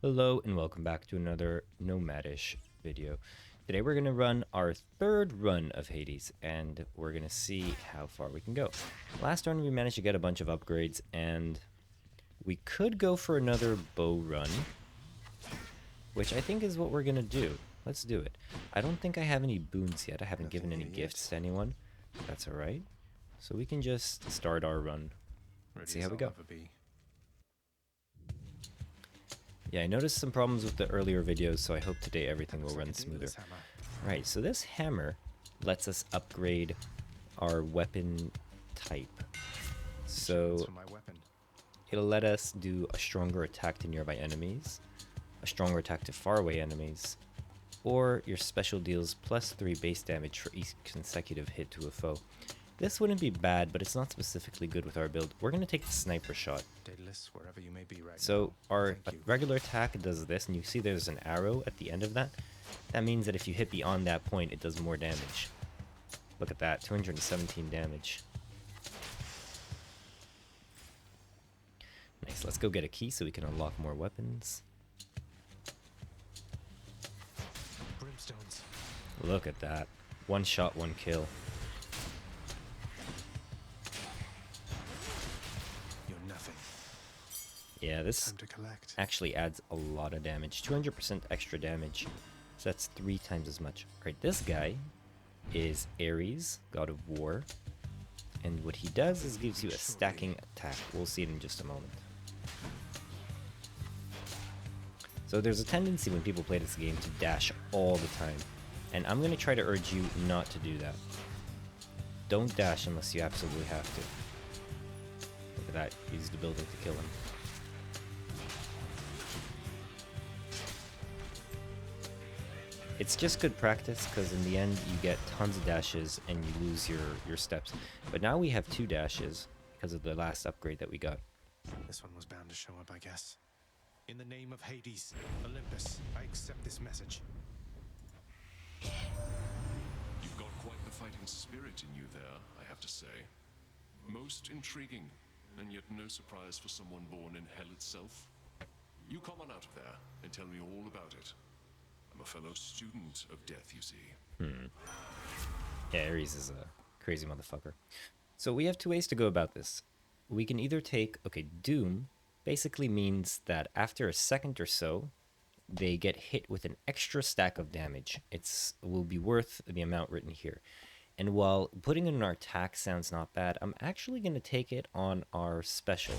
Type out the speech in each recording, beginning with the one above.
Hello and welcome back to another Nomadish video. Today we're going to run our third run of Hades and we're going to see how far we can go. Last run we managed to get a bunch of upgrades and we could go for another bow run, which I think is what we're going to do. Let's do it. I don't think I have any boons yet. I haven't given any gifts to anyone. That's alright. So we can just start our run. Let's see how we go. Yeah, I noticed some problems with the earlier videos, so I hope today everything will run smoother. Right, so this hammer lets us upgrade our weapon type. So it'll let us do a stronger attack to nearby enemies, a stronger attack to faraway enemies, or your special deals +3 base damage for each consecutive hit to a foe. This wouldn't be bad, but it's not specifically good with our build. We're going to take the sniper shot. So our regular attack does this, and you see there's an arrow at the end of that. That means that if you hit beyond that point, it does more damage. Look at that, 217 damage. Nice, let's go get a key so we can unlock more weapons. Brimstones. Look at that. One shot, one kill. Yeah, this actually adds a lot of damage. 200% extra damage. So that's 3 times as much. Alright, this guy is Ares, god of war. And what he does is gives you a stacking attack. We'll see it in just a moment. So there's a tendency when people play this game to dash all the time. And I'm going to try to urge you not to do that. Don't dash unless you absolutely have to. Look at that, use the building to kill him. It's just good practice, because in the end you get tons of dashes and you lose your steps. But now we have 2 dashes because of the last upgrade that we got. This one was bound to show up, I guess. In the name of Hades, Olympus, I accept this message. You've got quite the fighting spirit in you there, I have to say. Most intriguing, and yet no surprise for someone born in hell itself. You come on out of there and tell me all about it. I'm a fellow student of death, you see. Yeah, Ares is a crazy motherfucker. So we have 2 ways to go about this. We can either take... Okay, Doom basically means that after a second or so, they get hit with an extra stack of damage. It will be worth the amount written here. And while putting it in our attack sounds not bad, I'm actually going to take it on our special.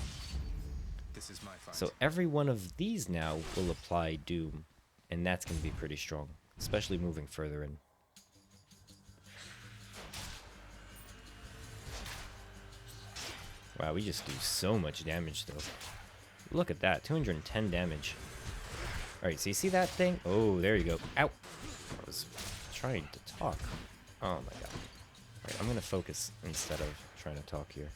This is my fight. So every one of these now will apply Doom. And that's going to be pretty strong, especially moving further in. Wow, we just do so much damage, though. Look at that, 210 damage. Alright, so you see that thing? Oh, there you go. Ow! I was trying to talk. Oh my god. Alright, I'm going to focus instead of trying to talk here.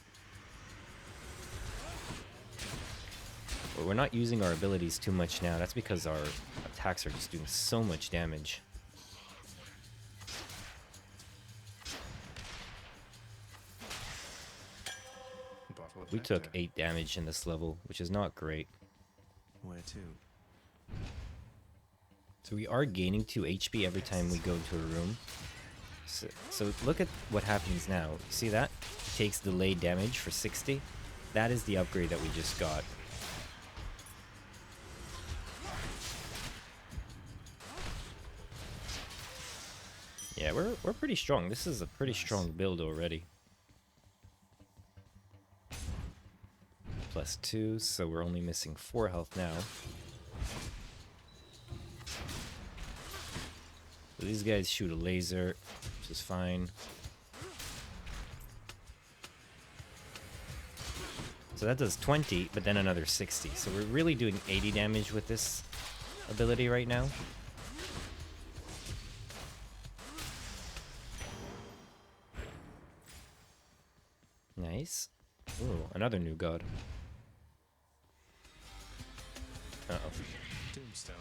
But we're not using our abilities too much now. That's because our attacks are just doing so much damage. We took 8 damage in this level, which is not great. Where to? So we are gaining 2 HP every time we go into a room. So look at what happens now. You see that? It takes delayed damage for 60. That is the upgrade that we just got. Yeah, we're pretty strong. This is a pretty strong build already. +2, so we're only missing 4 health now. So these guys shoot a laser, which is fine. So that does 20, but then another 60. So we're really doing 80 damage with this ability right now. Nice. Ooh, another new god. Uh-oh. Tombstone.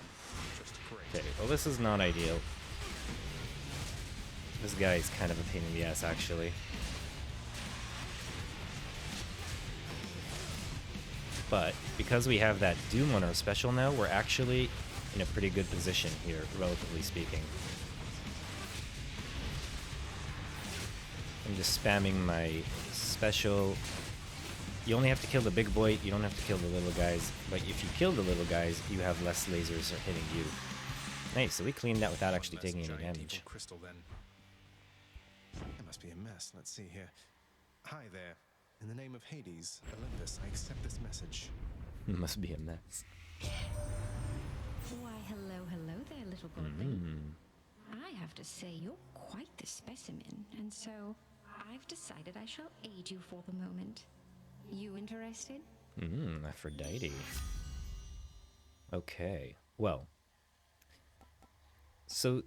Just great. Okay, well this is not ideal. This guy is kind of a pain in the ass, actually. But because we have that Doom on our special now, we're actually in a pretty good position here, relatively speaking. I'm just spamming my special. You only have to kill the big boy, you don't have to kill the little guys. But if you kill the little guys, you have less lasers hitting you. Nice, so we cleaned that without actually taking any damage. Crystal, then. It must be a mess. Let's see here. Hi there. In the name of Hades, Olympus, I accept this message. Must be a mess. Why, hello there, little goblin. I have to say, you're quite the specimen, and so I've decided I shall aid you for the moment. You interested? Aphrodite. Okay, well. So,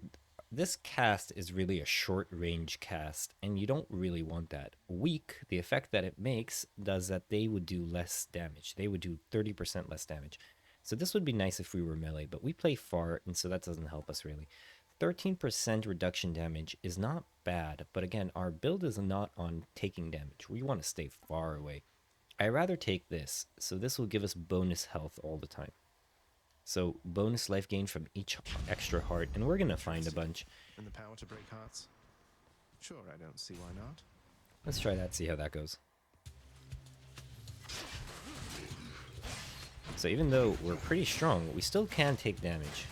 this cast is really a short-range cast, and you don't really want that. Weak, the effect that it makes, does that they would do less damage. They would do 30% less damage. So this would be nice if we were melee, but we play far, and so that doesn't help us really. 13% reduction damage is not bad, but again, our build is not on taking damage. We want to stay far away. I'd rather take this, so this will give us bonus health all the time. So bonus life gain from each extra heart, and we're gonna find a bunch. And the power to break hearts? Sure, I don't see why not. Let's try that, see how that goes. So even though we're pretty strong, we still can take damage.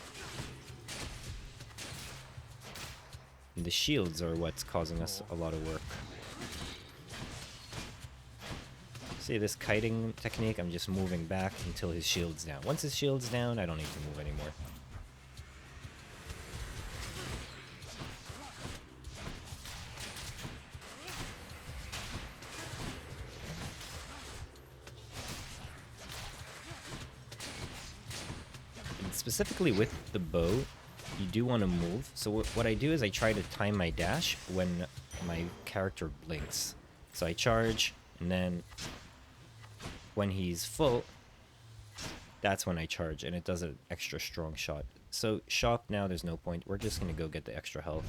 And the shields are what's causing us a lot of work. See this kiting technique? I'm just moving back until his shield's down. Once his shield's down, I don't need to move anymore. And specifically with the bow, you do want to move. So what I do is I try to time my dash when my character blinks. So I charge, and then when he's full, that's when I charge, and it does an extra strong shot. So shop now, there's no point. We're just gonna go get the extra health.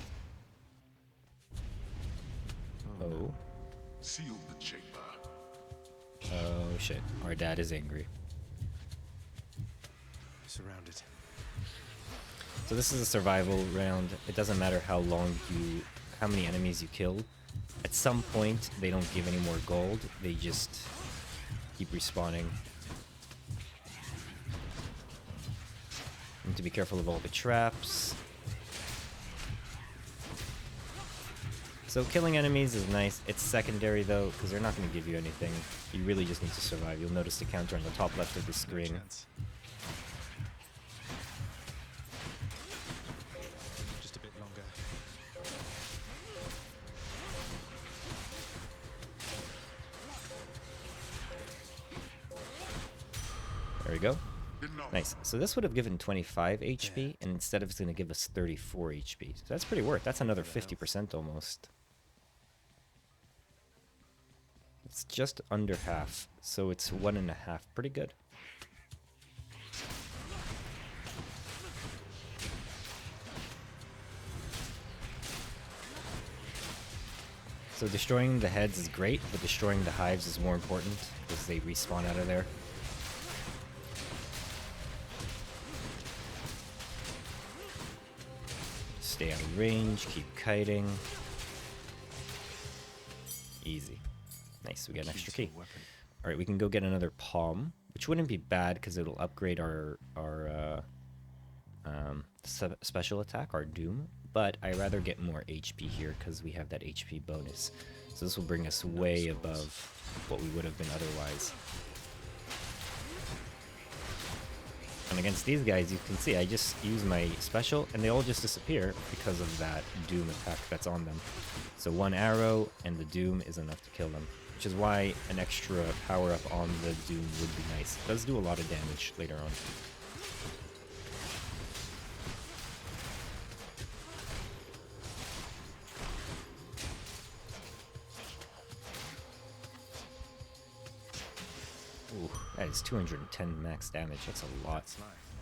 Oh. Seal the chamber. Oh shit. Our dad is angry. Surrounded. So this is a survival round. It doesn't matter how many enemies you kill. At some point, they don't give any more gold. They just keep respawning. Need to be careful of all the traps. So killing enemies is nice. It's secondary though, because they're not going to give you anything. You really just need to survive. You'll notice the counter on the top left of the screen. Just a bit longer. There we go. Nice. So this would have given 25 HP, and instead of it's going to give us 34 HP. So that's pretty worth. That's another 50% almost. It's just under half, so it's 1.5. Pretty good. So destroying the heads is great, but destroying the hives is more important, because they respawn out of there. Stay out of range, keep kiting. Easy. Nice, we got an extra key. Alright, we can go get another palm, which wouldn't be bad because it'll upgrade our special attack, our doom. But I rather get more HP here because we have that HP bonus. So this will bring us way above what we would have been otherwise. And against these guys, you can see I just use my special and they all just disappear because of that doom attack that's on them. So one arrow and the doom is enough to kill them, which is why an extra power up on the doom would be nice. It does do a lot of damage later on. Ooh, that is 210 max damage. That's a lot.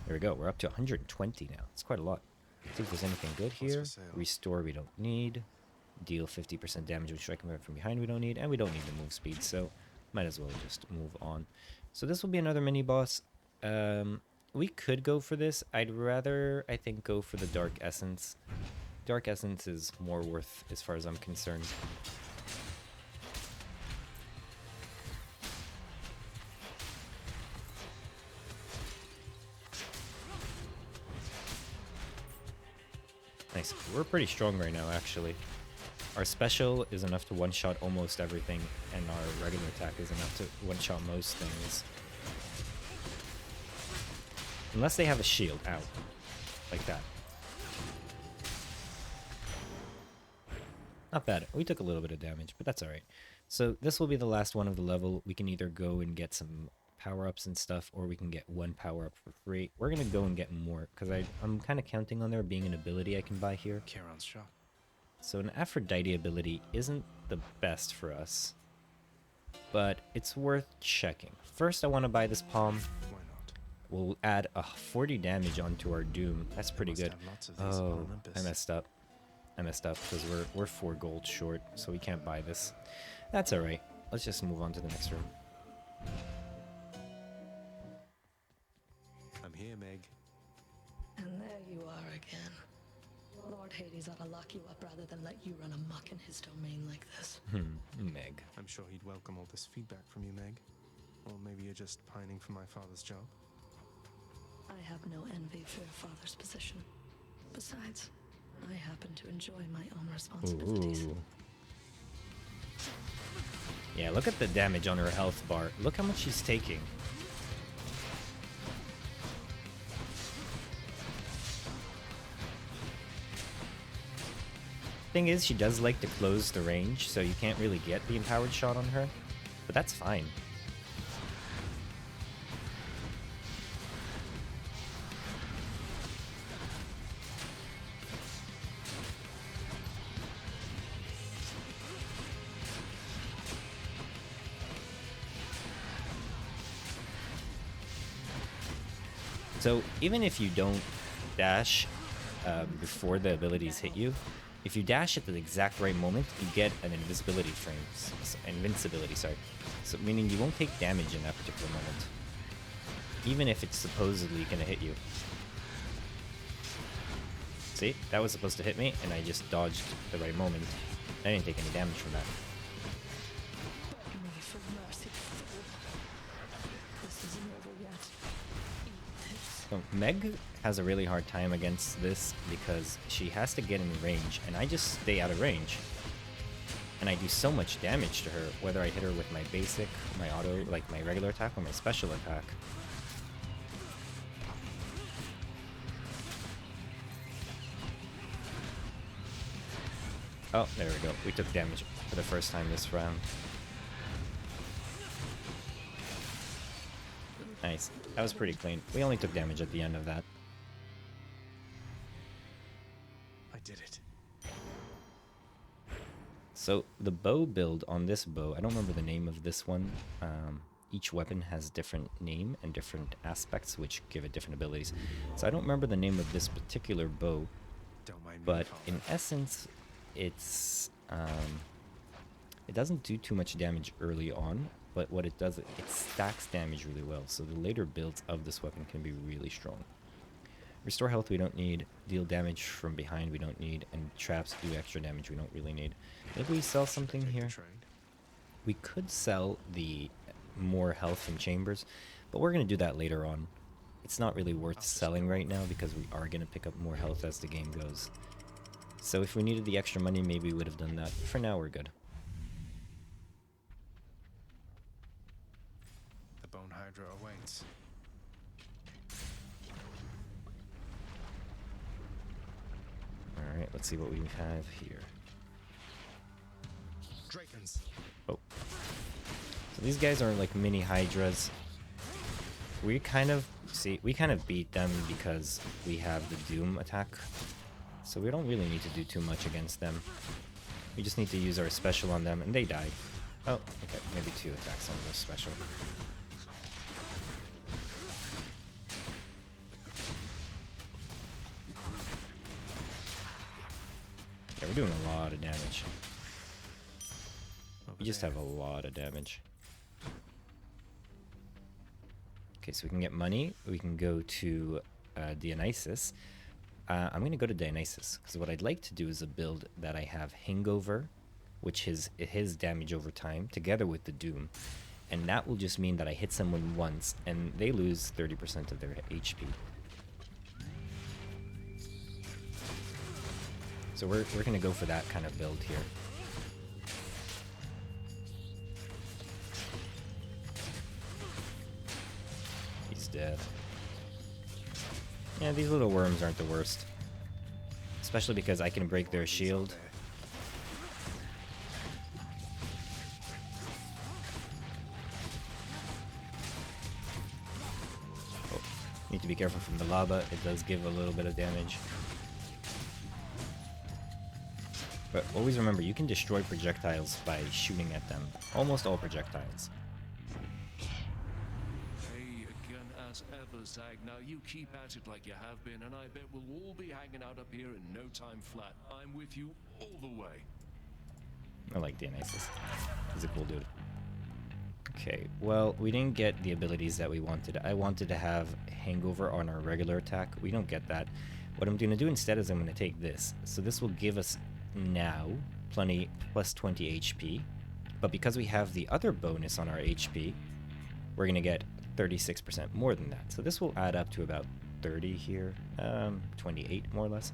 There we go. We're up to 120 now. It's quite a lot. See if there's anything good here. Restore we don't need. Deal 50% damage when striking from behind we don't need. And we don't need the move speed, so might as well just move on. So this will be another mini boss. We could go for this. I'd rather, I think, go for the Dark Essence. Dark Essence is more worth as far as I'm concerned. Nice. We're pretty strong right now, actually. Our special is enough to one-shot almost everything, and our regular attack is enough to one-shot most things. Unless they have a shield. Ow. Like that. Not bad. We took a little bit of damage, but that's alright. So this will be the last one of the level. We can either go and get some power-ups and stuff, or we can get one power-up for free. We're going to go and get more, because I'm kind of counting on there being an ability I can buy here. Kieran's shot. So an Aphrodite ability isn't the best for us, but it's worth checking. First, I want to buy this palm. Why not? We'll add a 40 damage onto our Doom. That's pretty Must good. have lots of these on Oh, Olympus. I messed up. I messed up because we're 4 gold short, so we can't buy this. That's alright. Let's just move on to the next room. I'm here, Meg. And there you are again. Lord Hades ought to lock you up rather than let you run amok in his domain like this. Meg. I'm sure he'd welcome all this feedback from you, Meg. Or maybe you're just pining for my father's job. I have no envy for your father's position. Besides, I happen to enjoy my own responsibilities. Ooh. Yeah, look at the damage on her health bar. Look how much she's taking. Thing is, she does like to close the range, so you can't really get the empowered shot on her. But that's fine. So even if you don't dash before the abilities hit you, if you dash at the exact right moment, you get an invincibility frame. Invincibility, sorry. So meaning you won't take damage in that particular moment, even if it's supposedly gonna hit you. See, that was supposed to hit me, and I just dodged the right moment. I didn't take any damage from that. Beg me for mercy, fool. This isn't over yet. Eat this. So Meg has a really hard time against this because she has to get in range, and I just stay out of range. And I do so much damage to her, whether I hit her with my basic, my auto, like my regular attack, or my special attack. Oh, there we go. We took damage for the first time this round. Nice. That was pretty clean. We only took damage at the end of that. I did it. So the bow build on this bow, I don't remember the name of this one. Each weapon has different name and different aspects which give it different abilities. So I don't remember the name of this particular bow, Don't mind me, but Father. in essence, it's it doesn't do too much damage early on, but what it does, it stacks damage really well. So the later builds of this weapon can be really strong. Restore health we don't need, deal damage from behind we don't need, and traps do extra damage we don't really need. Maybe we sell something Take the here. trade. We could sell the more health from chambers, but we're going to do that later on. It's not really worth selling right now because we are going to pick up more health as the game goes. So if we needed the extra money, maybe we would have done that. For now, we're good. The Bone Hydra awaits. Alright, let's see what we have here. Drakens. Oh. So these guys are like mini hydras. We kind of beat them because we have the Doom attack. So we don't really need to do too much against them. We just need to use our special on them and they die. Oh, okay, maybe 2 attacks on this special. Yeah, we're doing a lot of damage. Over We just there. have a lot of damage. Okay, so we can get money. We can go to Dionysus. I'm going to go to Dionysus because what I'd like to do is a build that I have Hangover, which is his damage over time, together with the Doom. And that will just mean that I hit someone once and they lose 30% of their HP. So we're going to go for that kind of build here. He's dead. Yeah, these little worms aren't the worst. Especially because I can break their shield. Oh, need to be careful from the lava. It does give a little bit of damage. But always remember, you can destroy projectiles by shooting at them. Almost all projectiles. Hey, again as ever, Zag. Now you keep at it like you have been, and I bet we'll all be hanging out up here in no time flat. I'm with you all the way. I like Dionysus. He's a cool dude. Okay, well, we didn't get the abilities that we wanted. I wanted to have Hangover on our regular attack. We don't get that. What I'm going to do instead is I'm going to take this. So this will give us now plenty plus 20 HP. But because we have the other bonus on our HP, we're going to get 36% more than that. So this will add up to about 30 here, 28 more or less.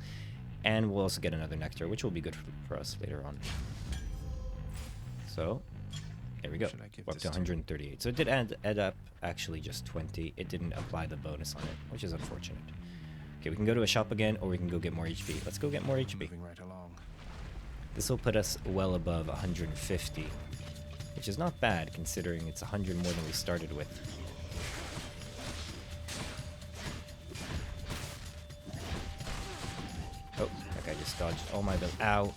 And we'll also get another nectar, which will be good for us later on. So, there we go. We're up to 138. So it did add up actually just 20. It didn't apply the bonus on it, which is unfortunate. Okay, we can go to a shop again, or we can go get more HP. Let's go get more HP. Moving right along. This will put us well above 150, which is not bad considering it's 100 more than we started with. Oh, that guy just dodged all my build. Ow.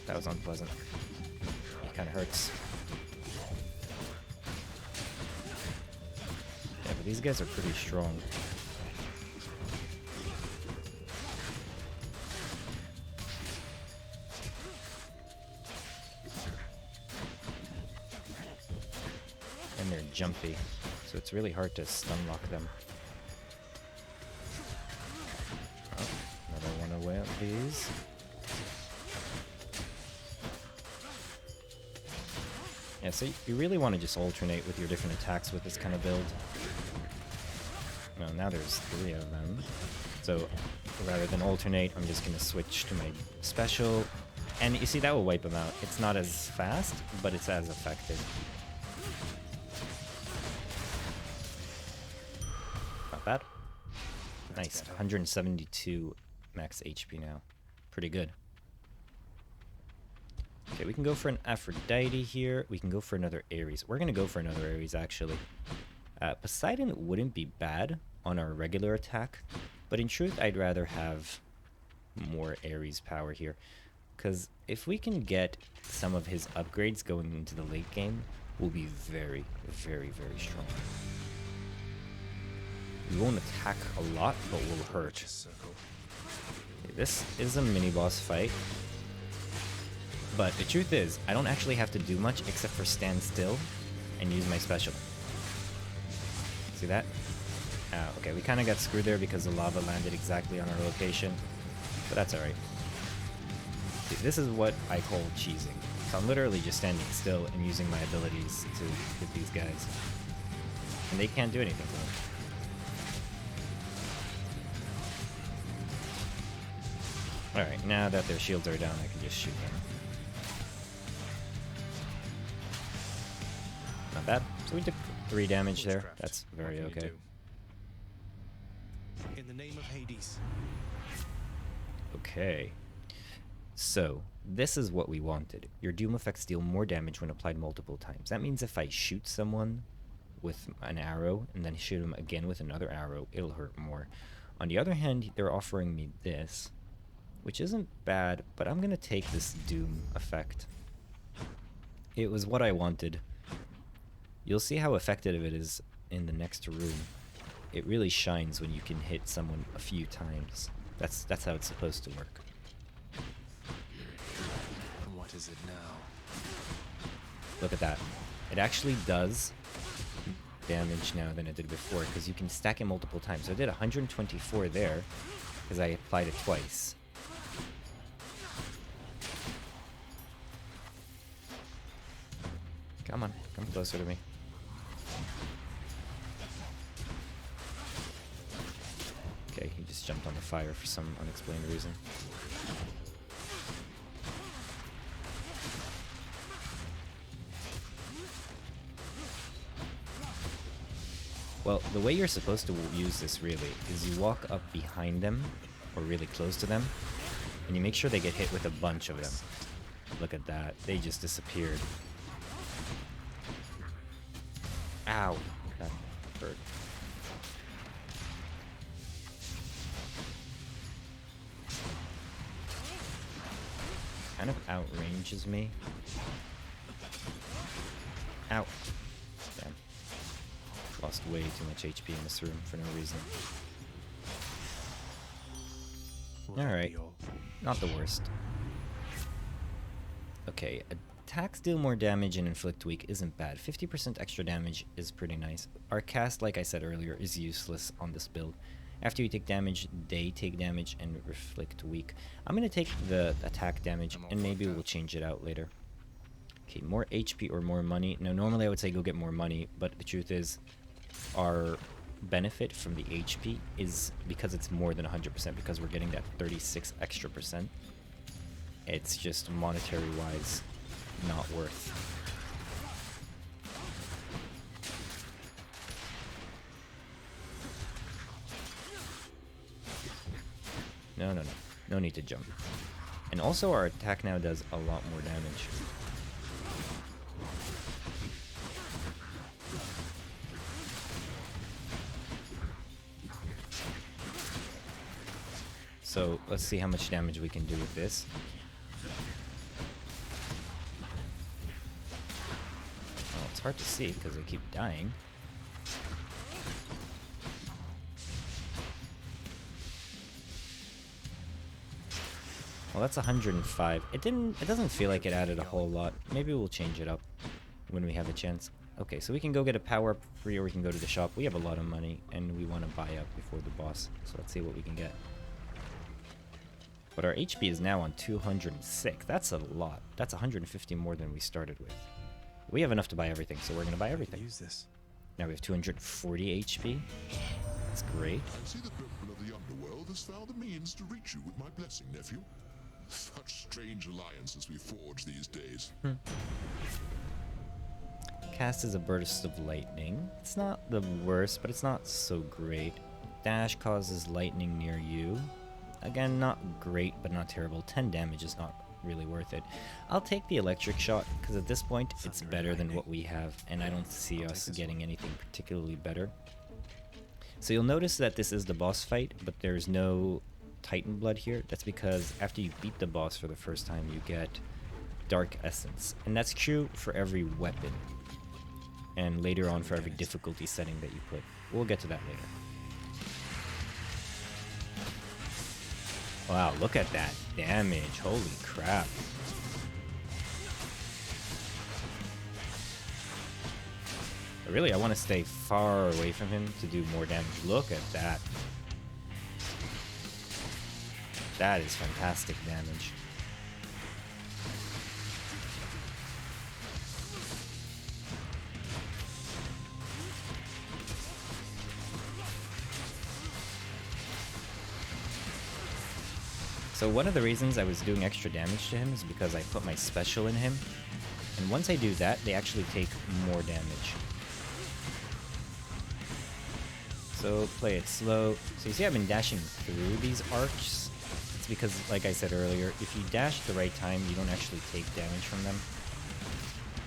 That was unpleasant. It kind of hurts. Yeah, but these guys are pretty strong. And they're jumpy, so it's really hard to stun lock them. Oh, another one away on these. Yeah, so you really want to just alternate with your different attacks with this kind of build. Well, now there's 3 of them. So rather than alternate, I'm just going to switch to my special. And you see, that will wipe them out. It's not as fast, but it's as effective. Not bad. Nice. 172 max HP now. Pretty good. Okay, we can go for an Aphrodite here. We can go for another Ares. We're going to go for another Ares, actually. Poseidon wouldn't be bad on our regular attack, but in truth, I'd rather have more Ares power here. Because if we can get some of his upgrades going into the late game, we'll be very, very, very strong. We won't attack a lot, but we'll hurt. Okay, this is a mini-boss fight. But the truth is, I don't actually have to do much except for stand still and use my special. See that? Okay, we kind of got screwed there because the lava landed exactly on our location. But that's alright. This is what I call cheesing. So I'm literally just standing still and using my abilities to hit these guys. And they can't do anything to me. Alright, now that their shields are down, I can just shoot them. Not bad. So we took 3 damage there. That's very okay. In the name of Hades. Okay. So, this is what we wanted. Your Doom effects deal more damage when applied multiple times. That means if I shoot someone with an arrow and then shoot him again with another arrow, it'll hurt more. On the other hand, they're offering me this, which isn't bad, but I'm going to take this Doom effect. It was what I wanted. You'll see how effective it is in the next room. It really shines when you can hit someone a few times. That's how it's supposed to work. What is it now? Look at that. It actually does damage now than it did before, because you can stack it multiple times. So I did 124 there, because I applied it twice. Come on, come closer to me. Okay, he just jumped on the fire for some unexplained reason. Well, the way you're supposed to use this really is you walk up behind them, or really close to them, and you make sure they get hit with a bunch of them. Look at that, they just disappeared. Ow, that hurt. Kind of outranges me. Ow. Damn. Lost way too much HP in this room for no reason. Alright. Not the worst. Okay, attacks deal more damage and inflict weak isn't bad. 50% extra damage is pretty nice. Our cast, like I said earlier, is useless on this build. After you take damage, they take damage and inflict weak. I'm going to take the attack damage and maybe we'll change it out later. Okay, more HP or more money. Now, normally I would say go get more money, but the truth is our benefit from the HP is because it's more than 100%, because we're getting that 36 extra percent. It's just monetary wise not worth. No, no, no. No need to jump. And also our attack now does a lot more damage. So let's see how much damage we can do with this. Oh, it's hard to see because I keep dying. Well, that's 105. It doesn't feel like it added a whole lot. Maybe we'll change it up when we have a chance. Okay, so we can go get a power up free, or we can go to the shop. We have a lot of money and we want to buy up before the boss. So let's see what we can get. But our HP is now on 206. That's a lot. That's 150 more than we started with. We have enough to buy everything, so we're going to buy everything. Use this. Now we have 240 HP. That's great. I see the purple of the underworld has found a means to reach you with my blessing, nephew. Such strange alliances we forge these days. Cast is a burst of lightning. It's not the worst, but it's not so great. Dash causes lightning near you. Again, not great, but not terrible. 10 damage is not really worth it. I'll take the electric shot, because at this point, it's better than what we have, and I don't see us getting anything particularly better. So you'll notice that this is the boss fight, but there's no Titan blood here. That's because after you beat the boss for the first time, you get Dark Essence. And that's true for every weapon. And later on for every difficulty setting that you put. We'll get to that later. Wow, look at that damage. Holy crap. But really, I want to stay far away from him to do more damage. Look at that. That is fantastic damage. So one of the reasons I was doing extra damage to him is because I put my special in him. And once I do that, they actually take more damage. So play it slow. So you see I've been dashing through these arcs. It's because, like I said earlier, if you dash at the right time, you don't actually take damage from them.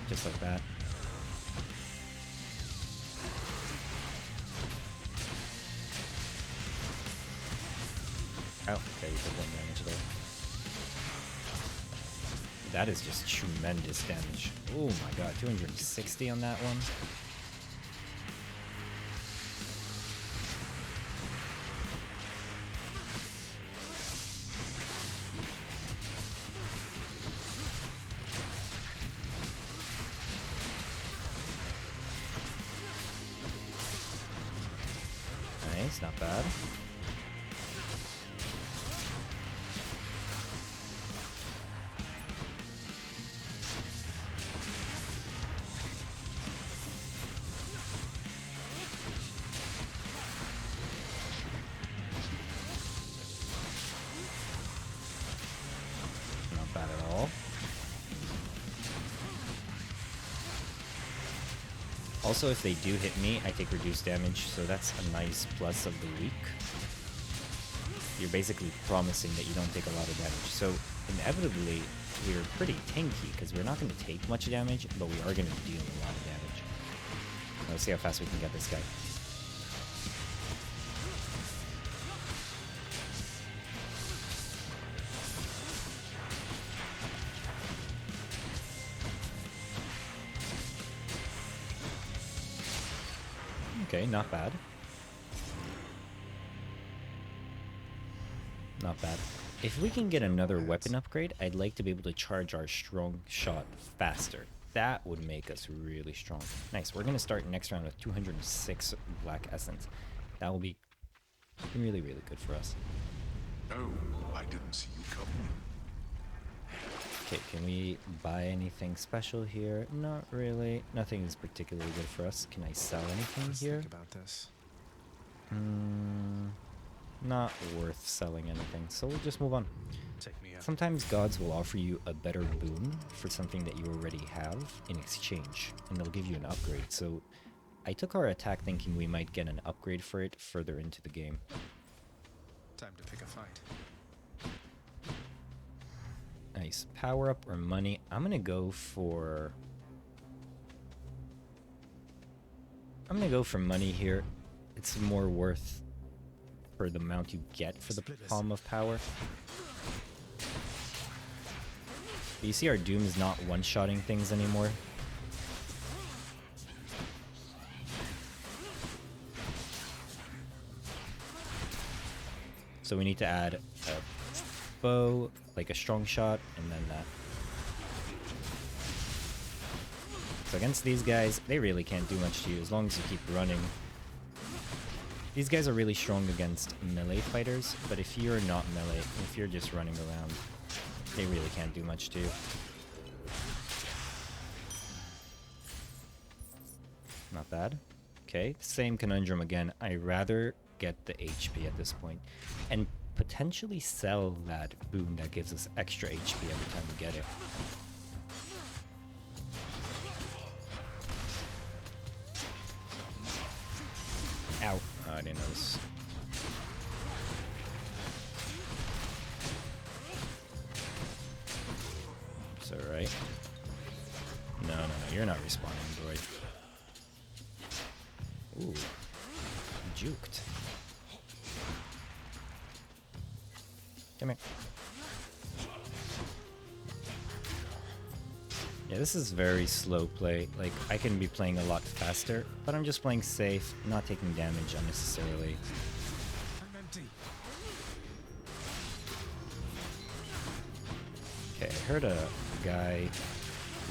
Just like that. Oh, okay, you took 1 damage there. That is just tremendous damage. Oh my god, 260 on that one. Nice, not bad. Not bad at all. Also, if they do hit me, I take reduced damage, so that's a nice plus of the week. You're basically promising that you don't take a lot of damage. So, inevitably, we're pretty tanky, because we're not going to take much damage, but we are going to deal a lot of damage. Let's see how fast we can get this guy. Okay, not bad. Not bad. If we can get another weapon upgrade, I'd like to be able to charge our strong shot faster. That would make us really strong. Nice. We're going to start next round with 206 black essence. That will be really, really good for us. Oh, I didn't see you coming. Okay, can we buy anything special here? Not really. Nothing is particularly good for us. Can I sell anything Let's here? think about this. Not worth selling anything, so we'll just move on. Take me out. Sometimes gods will offer you a better boon for something that you already have in exchange, and they'll give you an upgrade. So I took our attack thinking we might get an upgrade for it further into the game. Time to pick a fight. Nice. Power up or money. I'm gonna go for money here. It's more worth for the amount you get for the Palm of Power. But you see our Doom is not one-shotting things anymore. So we need to add a bow, like a strong shot, and then that. So against these guys, they really can't do much to you as long as you keep running. These guys are really strong against melee fighters, but if you're not melee, if you're just running around, they really can't do much to you. Not bad. Okay, same conundrum again. I rather get the HP at this point, and potentially sell that boon that gives us extra HP every time we get it. Ow. Oh, I didn't notice. It's alright. No, you're not respawning, droid. Ooh. Juked. Come here. Yeah, this is very slow play. Like, I can be playing a lot faster, but I'm just playing safe, not taking damage unnecessarily. I'm empty. Okay, I heard a guy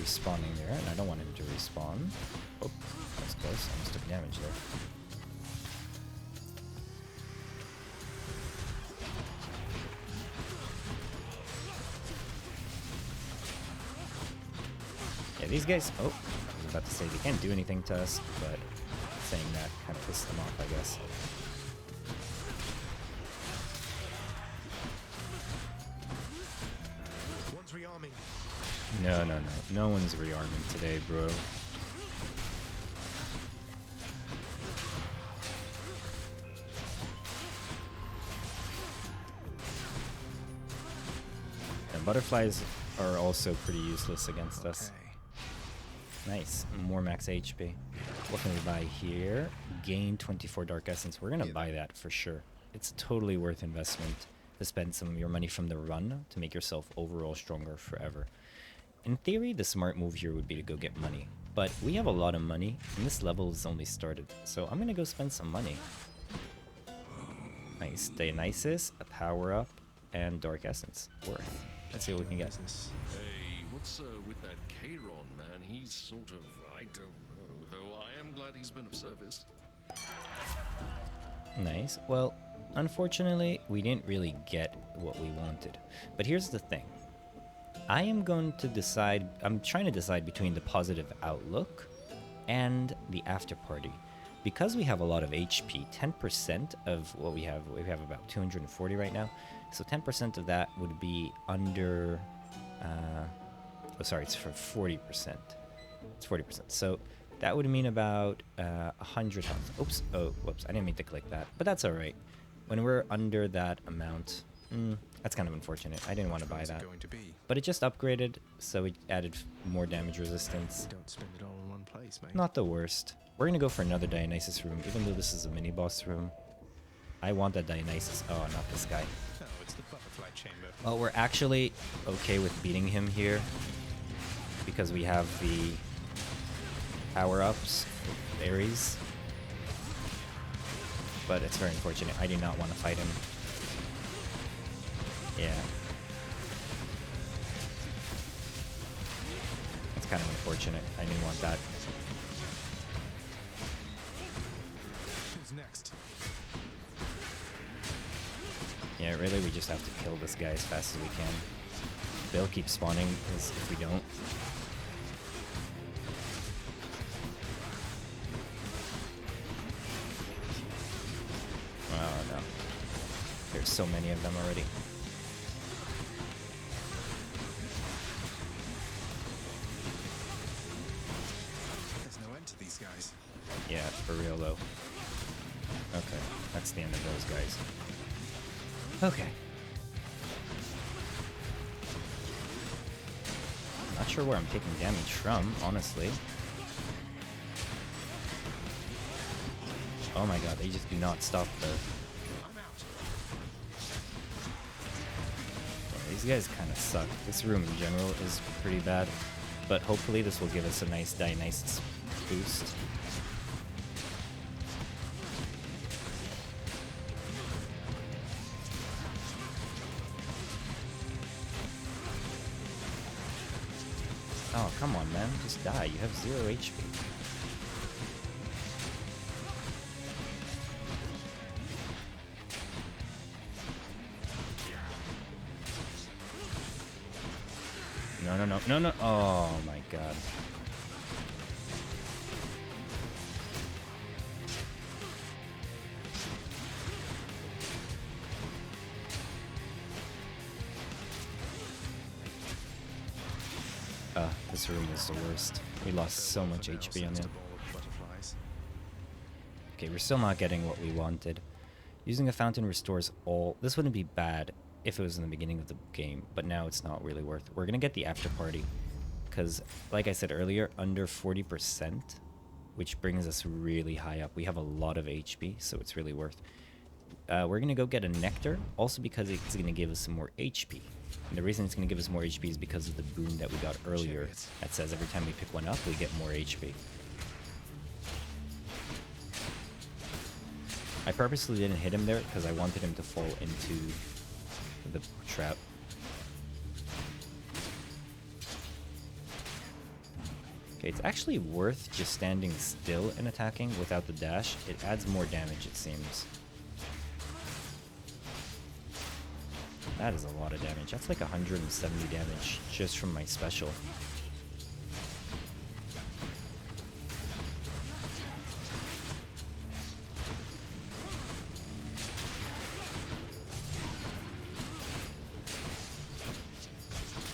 respawning there, and I don't want him to respawn. Oh, that was close. I almost took damage there. Yeah, these guys... Oh, I was about to say they can't do anything to us, but saying that kind of pissed them off, I guess. One's rearming. No one's rearming today, bro. And butterflies are also pretty useless against us. Nice. More max HP. What can we buy here? Gain 24 Dark Essence. We're going to buy that for sure. It's totally worth investment to spend some of your money from the run to make yourself overall stronger forever. In theory, the smart move here would be to go get money. But we have a lot of money, and this level is only started. So I'm going to go spend some money. Nice. Dionysus, a power up, and Dark Essence. Worth. Let's see what we can get. Hey, what's with that Chiron, man? He's sort of, I don't know, though I am glad he's been of service. Nice. Well, unfortunately, we didn't really get what we wanted. But here's the thing. I am going to decide, I'm trying to decide between the positive outlook and the after party. Because we have a lot of HP, 10% of what we have about 240 right now. So 10% of that would be under, oh sorry, it's for 40%. It's 40%. So that would mean about 100 health. Oops, oh, whoops, I didn't mean to click that. But that's all right. When we're under that amount, that's kind of unfortunate. I didn't want to buy that. But it just upgraded, so it added more damage resistance. Don't spend it all in one place, mate. Not the worst. We're going to go for another Dionysus room, even though this is a mini-boss room. I want that Dionysus. Oh, not this guy. No, it's the butterfly chamber. Well, we're actually okay with beating him here, because we have the power-ups, berries. But it's very unfortunate. I do not want to fight him. Yeah. That's kind of unfortunate. I didn't want that. Who's next? Yeah, really, we just have to kill this guy as fast as we can. They'll keep spawning if we don't. Oh no. There's so many of them already. There's no end to these guys. Yeah, for real though. Okay, that's the end of those guys. Okay. Not sure where I'm taking damage from, honestly. Oh my god, they just do not stop the... Yeah, these guys kind of suck. This room in general is pretty bad, but hopefully this will give us a nice Dionysus boost. Oh, come on, man. Just die. You have 0 HP. No, no, no. No, no. Oh, my God. This room is the worst. We lost so much HP on it. Okay, we're still not getting what we wanted. Using a fountain restores all... This wouldn't be bad if it was in the beginning of the game, but now it's not really worth it. We're going to get the after party, because, like I said earlier, under 40%, which brings us really high up. We have a lot of HP, so it's really worth. We're going to go get a nectar, also because it's going to give us some more HP. And the reason it's going to give us more HP is because of the boon that we got earlier that says every time we pick one up, we get more HP. I purposely didn't hit him there because I wanted him to fall into the trap. Okay, it's actually worth just standing still and attacking without the dash. It adds more damage, it seems. That is a lot of damage. That's like 170 damage just from my special.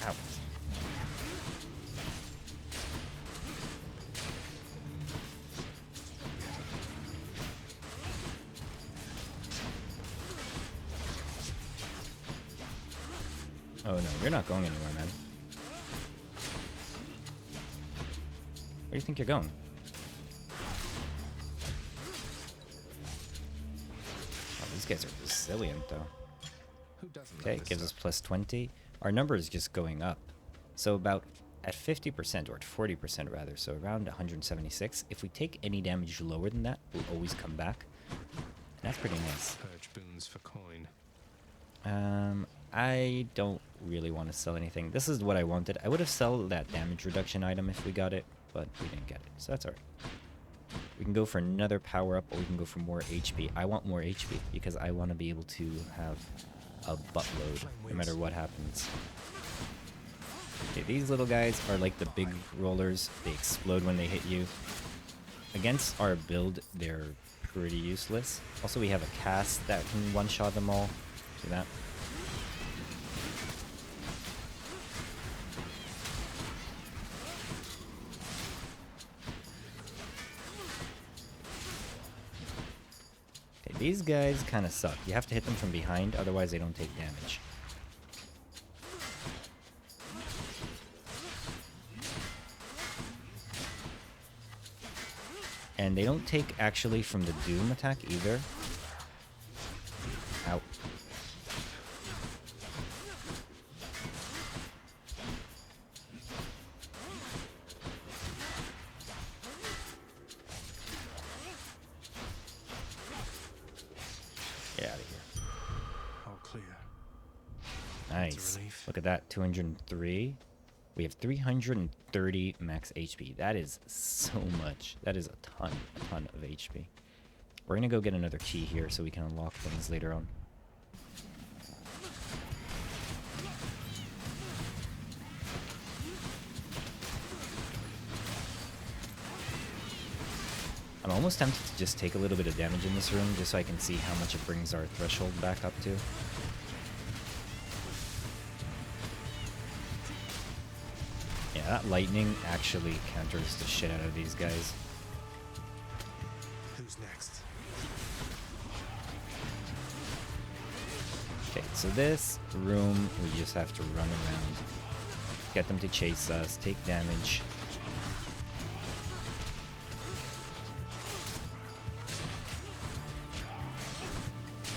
Ow. Oh no, you're not going anywhere, man. Where do you think you're going? Oh, these guys are resilient, though. Okay, it gives us plus 20. Our number is just going up. So about at 50%, or at 40% rather, so around 176. If we take any damage lower than that, we'll always come back. And that's pretty nice. Purge boons for coin. I don't really want to sell anything. This is what I wanted. I would have sold that damage reduction item if we got it, but we didn't get it, so that's alright. We can go for another power up, or we can go for more HP. I want more HP because I want to be able to have a buttload no matter what happens. Okay, these little guys are like the big rollers. They explode when they hit you. Against our build, they're pretty useless. Also, we have a cast that can one-shot them all. See that? Okay, these guys kind of suck. You have to hit them from behind, otherwise they don't take damage. And they don't take actually from the Doom attack either. Ow. Get out of here. All clear. Nice. relief. Look at that, 203. We have 330 max HP. That is so much. That is a ton of HP. We're gonna go get another key here so we can unlock things later on. I'm almost tempted to just take a little bit of damage in this room just so I can see how much it brings our threshold back up to. Yeah, that lightning actually counters the shit out of these guys. Who's next? Okay, so this room, we just have to run around, get them to chase us, take damage.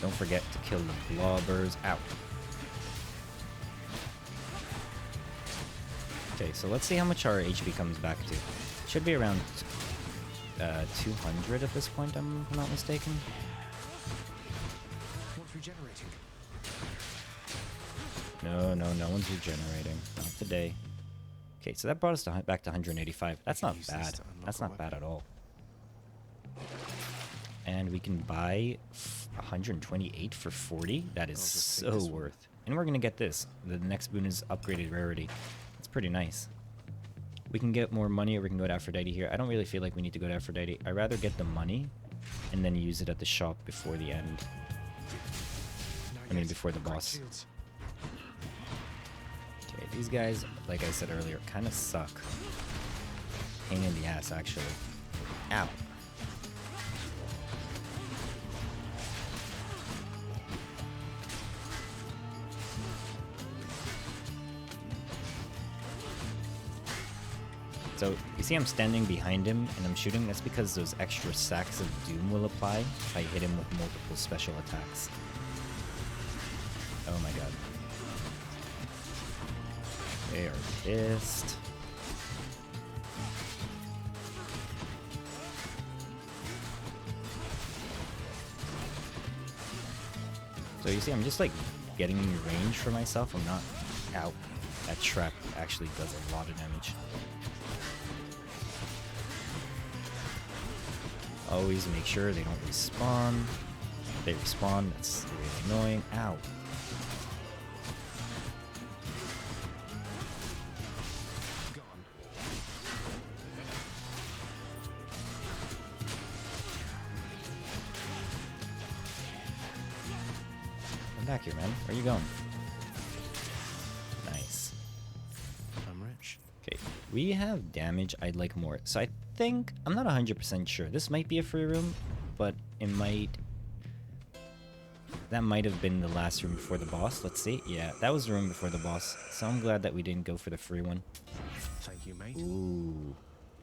Don't forget to kill the blobbers. Ow. Okay, so let's see how much our HP comes back to. Should be around 200 at this point, I'm not mistaken. What's regenerating? No one's regenerating. Not today. Okay, so that brought us to, back to 185. That's not use this bad. to unlock That's a not bad at all. And we can buy 128 for 40. That is just take so this one. worth. And we're going to get this. The next boon is upgraded rarity. That's pretty nice. We can get more money, or we can go to Aphrodite here. I don't really feel like we need to go to Aphrodite. I'd rather get the money and then use it at the shop before the end. I mean, before the boss. Okay, these guys, like I said earlier, kind of suck. Pain in the ass, actually. Ow. So, you see I'm standing behind him and I'm shooting. That's because those extra sacks of doom will apply if I hit him with multiple special attacks. Oh my god. They are pissed. So you see I'm just like getting range for myself. I'm not out. That trap actually does a lot of damage. Always make sure they don't respawn. If they respawn, that's really annoying. Ow. Gone. Come back here, man. Where are you going? Nice. I'm rich. Okay, we have damage I'd like more. So I think, I'm not 100% sure. This might be a free room, but it might... That might have been the last room before the boss. Let's see. Yeah, that was the room before the boss. So I'm glad that we didn't go for the free one. Thank you, mate. Ooh.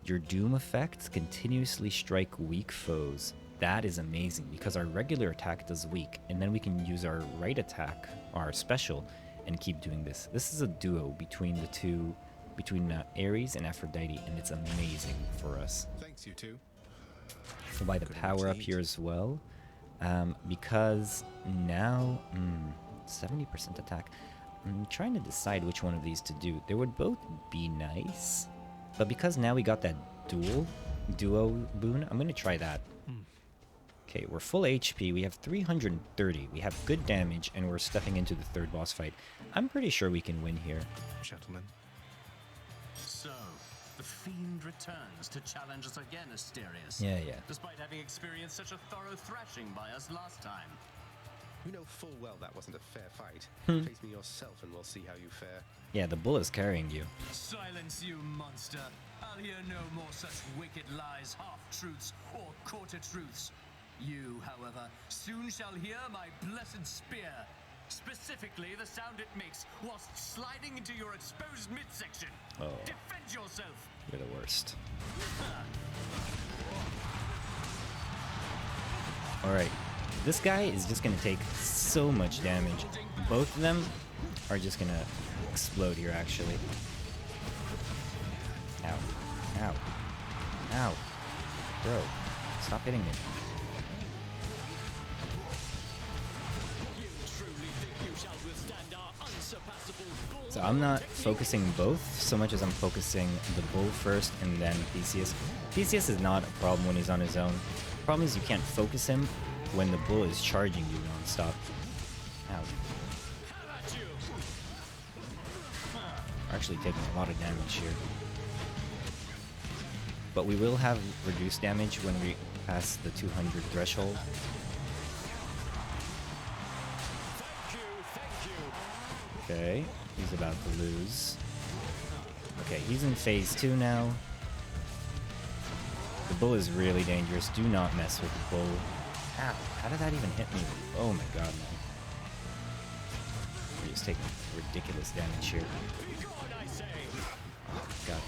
Your doom effects continuously strike weak foes. That is amazing because our regular attack does weak, and then we can use our right attack, our special, and keep doing this. This is a duo between the two, between Ares and Aphrodite, and it's amazing for us. Thanks, you two. We'll buy the Good power up indeed. here as well, because now 70% attack. I'm trying to decide which one of these to do. They would both be nice, but because now we got that duel, duo boon. I'm gonna try that. Okay, we're full HP. We have 330. We have good damage, and we're stepping into the third boss fight. I'm pretty sure we can win here. Gentlemen. So, the fiend returns to challenge us again, Asterius. Yeah. Despite having experienced such a thorough thrashing by us last time. You know full well that wasn't a fair fight. Face me yourself and we'll see how you fare. Yeah, the bull is carrying you. Silence, you monster. I'll hear no more such wicked lies, half-truths, or quarter-truths. You, however, soon shall hear my blessed spear. Specifically, the sound it makes whilst sliding into your exposed midsection. Oh. Defend yourself! You're the worst. Alright. This guy is just gonna take so much damage. Both of them are just gonna explode here, actually. Ow. Ow. Ow. Bro, stop hitting me. So I'm not focusing both so much as I'm focusing the bull first and then Theseus. Theseus is not a problem when he's on his own. The problem is you can't focus him when the bull is charging you non-stop. Ow. We're actually taking a lot of damage here. But we will have reduced damage when we pass the 200 threshold. Okay, he's about to lose. Okay, he's in phase 2 now. The bull is really dangerous. Do not mess with the bull. Ow, how did that even hit me? Oh my god, man. We're just taking ridiculous damage here. Oh god.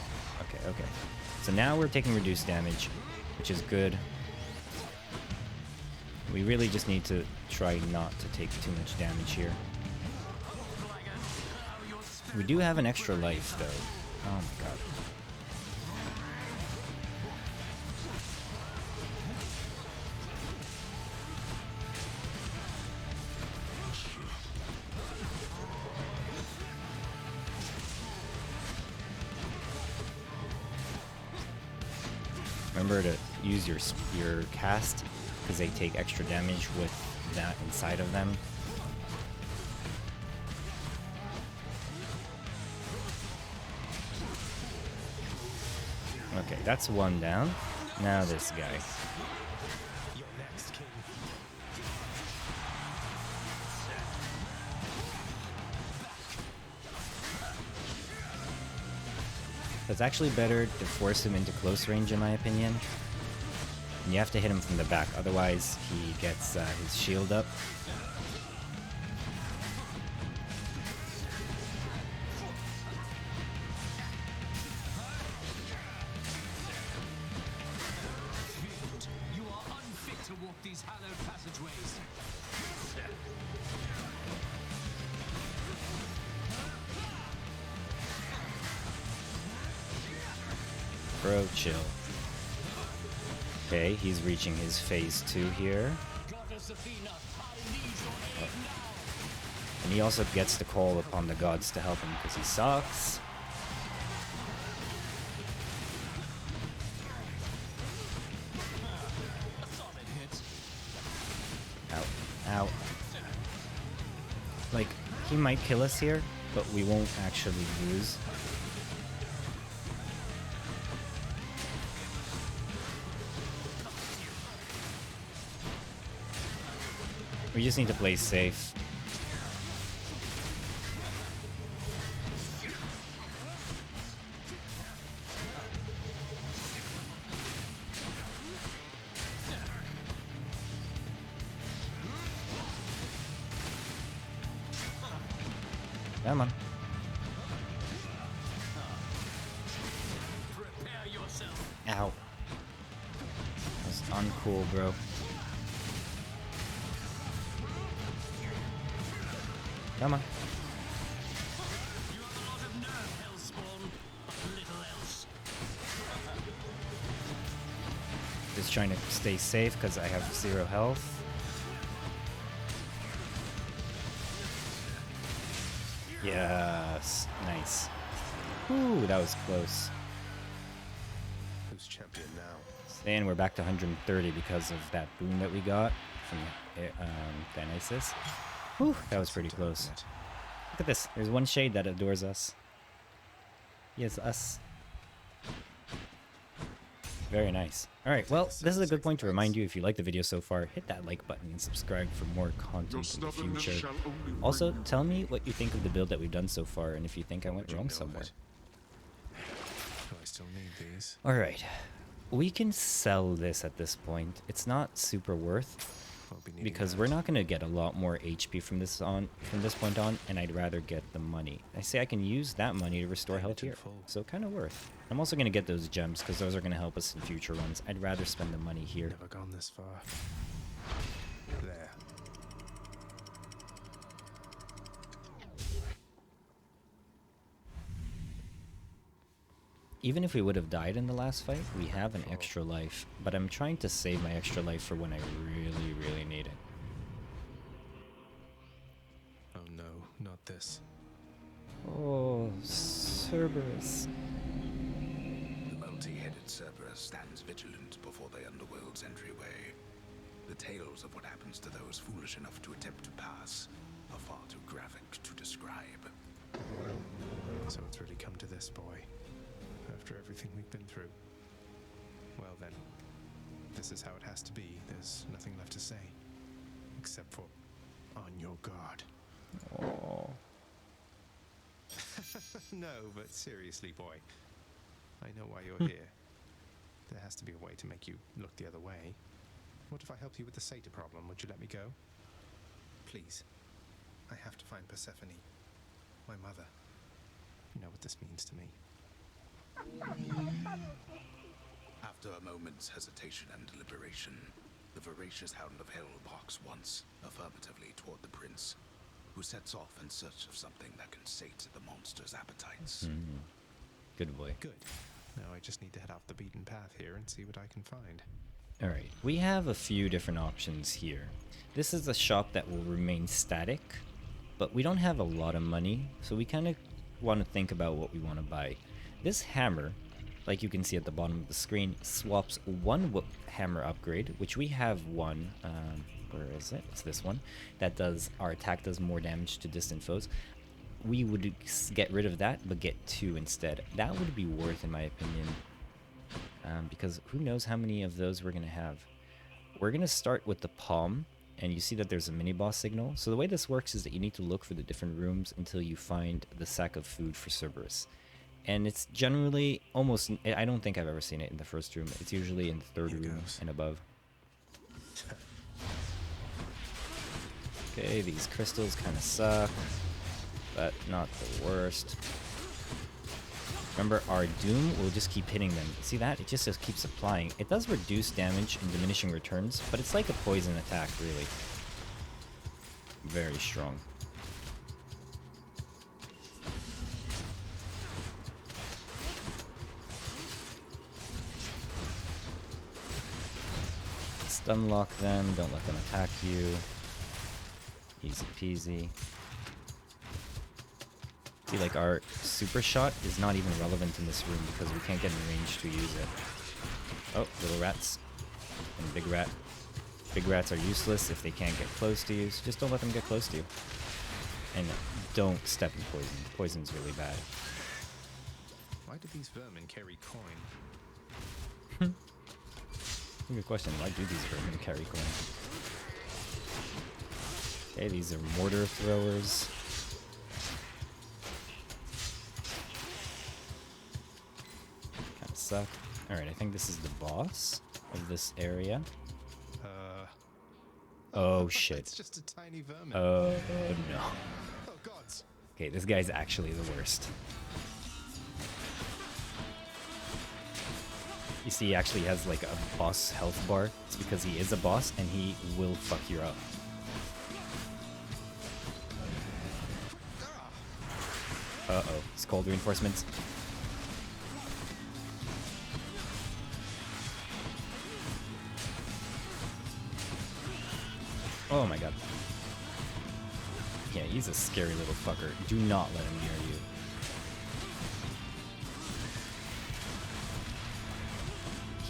Okay. So now we're taking reduced damage, which is good. We really just need to try not to take too much damage here. We do have an extra life, though. Oh my god. Remember to use your cast, because they take extra damage with that inside of them. Okay, that's one down. Now this guy. You're next, King. It's actually better to force him into close range, in my opinion. And you have to hit him from the back, otherwise he gets his shield up. You are unfit to walk these hallowed passageways. Bro, chill. Okay, he's reaching his phase 2 here. And he also gets to call upon the gods to help him because he sucks. Ow. Like, he might kill us here, but we won't actually lose. We just need to play safe. Come on. Prepare yourself. Ow. That's uncool, bro. Come on. You have a lot of nerve, Hellspawn, but little else. Just trying to stay safe because I have 0 health. Yes. Nice. Ooh, that was close. Who's champion now? And we're back to 130 because of that boon that we got from Dionysus. Whew, that was pretty close. Look at this. There's one shade that adores us. Yes, us. Very nice. Alright, well, this is a good point to remind you, if you like the video so far, hit that like button and subscribe for more content in the future. Also, tell me what you think of the build that we've done so far, and if you think I went wrong somewhere. I still need these. Alright, we can sell this at this point. It's not super worth, Won't be needing because that. we're not going to get a lot more HP from this point on, and I'd rather get the money. I say I can use that money to restore health here, so kind of worth. I'm also going to get those gems because those are going to help us in future runs. I'd rather spend the money here. Never gone this far. There. Even if we would have died in the last fight, we have an extra life, but I'm trying to save my extra life for when I really, really need it. Oh no, not this. Oh, Cerberus. The multi-headed Cerberus stands vigilant before the underworld's entryway. The tales of what happens to those foolish enough to attempt to pass are far too graphic to describe. So it's really come to this, boy. After everything we've been through. Well then, this is how it has to be. There's nothing left to say. Except for, on your guard. Oh. No, but seriously, boy. I know why you're here. There has to be a way to make you look the other way. What if I helped you with the satyr problem? Would you let me go? Please. I have to find Persephone. My mother. You know what this means to me. After a moment's hesitation and deliberation, the voracious hound of hell barks once, affirmatively toward the prince, who sets off in search of something that can sate the monster's appetites. Good boy. Good. Now I just need to head off the beaten path here and see what I can find. Alright, we have a few different options here. This is a shop that will remain static, but we don't have a lot of money, so we kind of want to think about what we want to buy. This hammer, like you can see at the bottom of the screen, swaps one hammer upgrade, which we have one, where is it? It's this one, that does, our attack does more damage to distant foes. We would get rid of that, but get two instead. That would be worth, in my opinion, because who knows how many of those we're going to have. We're going to start with the palm, and you see that there's a mini-boss signal. So the way this works is that you need to look for the different rooms until you find the sack of food for Cerberus. And it's generally almost, I don't think I've ever seen it in the first room. It's usually in the third room and above. Okay, these crystals kind of suck, but not the worst. Remember, our doom will just keep hitting them. See that? It just keeps applying. It does reduce damage and diminishing returns, but it's like a poison attack, really. Very strong. Stun lock them, don't let them attack you. Easy peasy. See, like, our super shot is not even relevant in this room because we can't get in range to use it. Oh, little rats. And big rat. Big rats are useless if they can't get close to you, so just don't let them get close to you. And don't step in poison. Poison's really bad. Why do these vermin carry coin? Good question. Why do these vermin carry coin? Okay, these are mortar throwers. Kind of suck. Alright, I think this is the boss of this area. Oh shit. It's just a tiny vermin. Oh no. Oh gods. Okay, this guy's actually the worst. You see, he actually has like a boss health bar. It's because he is a boss and he will fuck you up. Uh-oh, it's cold reinforcements. Oh my god. Yeah, he's a scary little fucker. Do not let him near you.